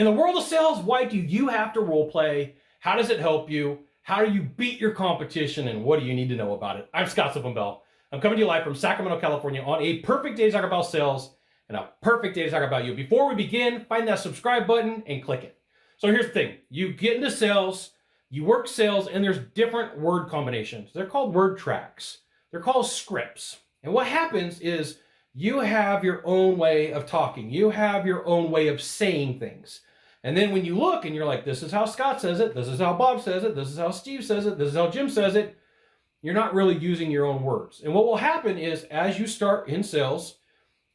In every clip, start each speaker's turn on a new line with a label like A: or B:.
A: In the world of sales, why do you have to role play? How does it help you? How do you beat your competition? And what do you need to know about it? I'm Sylvan Bell. I'm coming to you live from Sacramento, California on a perfect day to talk about sales and a perfect day to talk about you. Before we begin, find that subscribe button and click it. So here's the thing. You get into sales, you work sales, and there's different word combinations. They're called word tracks. They're called scripts. And what happens is you have your own way of talking. You have your own way of saying things. And then when you look and you're like, this is how Scott says it, this is how Bob says it, this is how Steve says it, this is how Jim says it, you're not really using your own words. And what will happen is as you start in sales,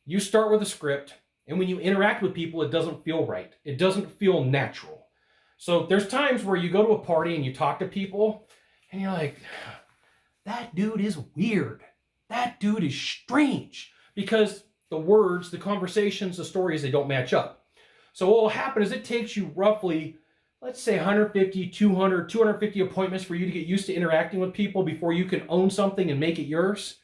A: you start with a script, and when you interact with people, it doesn't feel right. It doesn't feel natural. So there's times where you go to a party and you talk to people and you're like, that dude is weird. That dude is strange. Because the words, the conversations, the stories, they don't match up. So what will happen is it takes you roughly, let's say 150, 200, 250 appointments for you to get used to interacting with people before you can own something and make it yours.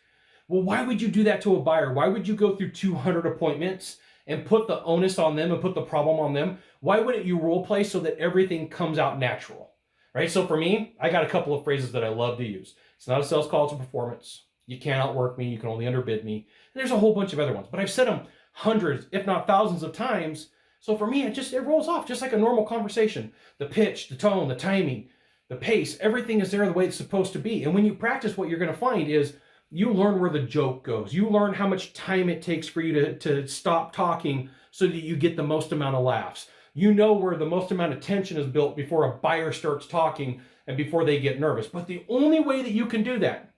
A: Well, why would you do that to a buyer? Why would you go through 200 appointments and put the onus on them and put the problem on them? Why wouldn't you role play so that everything comes out natural, right? So for me, I got a couple of phrases that I love to use. It's not a sales call, it's a performance. You can't outwork me, you can only underbid me. And there's a whole bunch of other ones, but I've said them hundreds, if not thousands of times. So for me, it rolls off just like a normal conversation. The pitch, the tone, the timing, the pace, everything is there the way it's supposed to be. And when you practice, what you're going to find is you learn where the joke goes. You learn how much time it takes for you to stop talking so that you get the most amount of laughs. You know where the most amount of tension is built before a buyer starts talking and before they get nervous. But the only way that you can do that,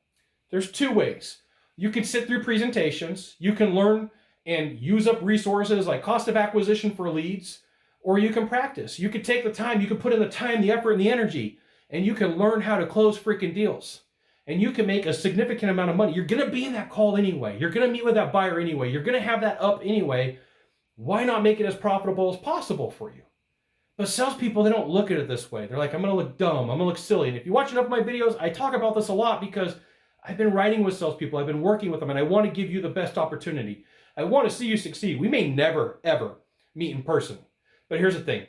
A: there's two ways. You can sit through presentations, you can learn and use up resources like cost of acquisition for leads, or you can practice. You can take the time, you can put in the time, the effort, and the energy, and you can learn how to close freaking deals. And you can make a significant amount of money. You're gonna be in that call anyway. You're gonna meet with that buyer anyway. You're gonna have that up anyway. Why not make it as profitable as possible for you? But salespeople, they don't look at it this way. They're like, I'm gonna look dumb, I'm gonna look silly. And if you watch enough of my videos, I talk about this a lot because I've been writing with salespeople, I've been working with them, and I want to give you the best opportunity. I want to see you succeed. We may never, ever meet in person. But here's the thing.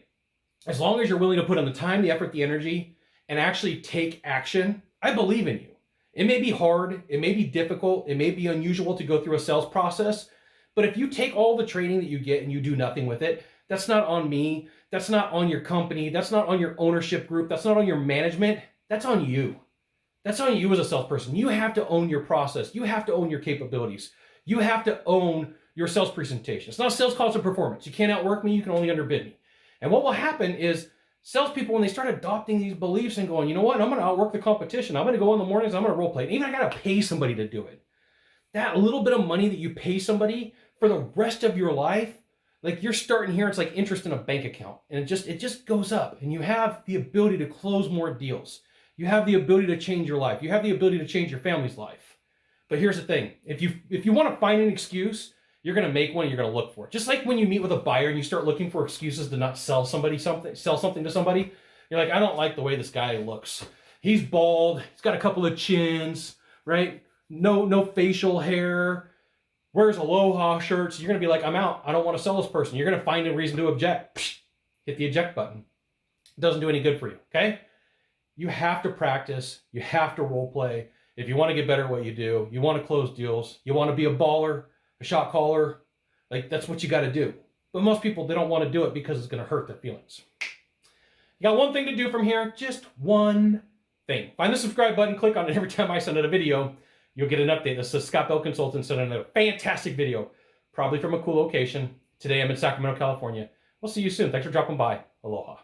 A: As long as you're willing to put in the time, the effort, the energy, and actually take action, I believe in you. It may be hard, it may be difficult, it may be unusual to go through a sales process, but if you take all the training that you get and you do nothing with it, that's not on me, that's not on your company, that's not on your ownership group, that's not on your management, that's on you. That's on you as a salesperson. You have to own your process. You have to own your capabilities. You have to own your sales presentation. It's not a sales call, it's a performance. You can't outwork me, you can only underbid me. And what will happen is salespeople, when they start adopting these beliefs and going, you know what, I'm going to outwork the competition. I'm going to go in the mornings, I'm going to role play. And even I got to pay somebody to do it. That little bit of money that you pay somebody for the rest of your life, like you're starting here, it's like interest in a bank account. And it just goes up. And you have the ability to close more deals. You have the ability to change your life. You have the ability to change your family's life. But here's the thing. If you want to find an excuse, you're going to make one and you're going to look for it. Just like when you meet with a buyer and you start looking for excuses to not sell something to somebody. You're like, I don't like the way this guy looks. He's bald. He's got a couple of chins, right? No facial hair. Wears Aloha shirts. You're going to be like, I'm out. I don't want to sell this person. You're going to find a reason to object. Psh, hit the eject button. It doesn't do any good for you, okay? You have to practice, you have to role play. If you want to get better at what you do, you want to close deals, you want to be a baller, a shot caller, like that's what you got to do. But most people, they don't want to do it because it's going to hurt their feelings. You got one thing to do from here, just one thing. Find the subscribe button, click on it every time I send out a video. You'll get an update. This is Scott Bell Consultant sending out a fantastic video, probably from a cool location. Today I'm in Sacramento, California. We'll see you soon. Thanks for dropping by. Aloha.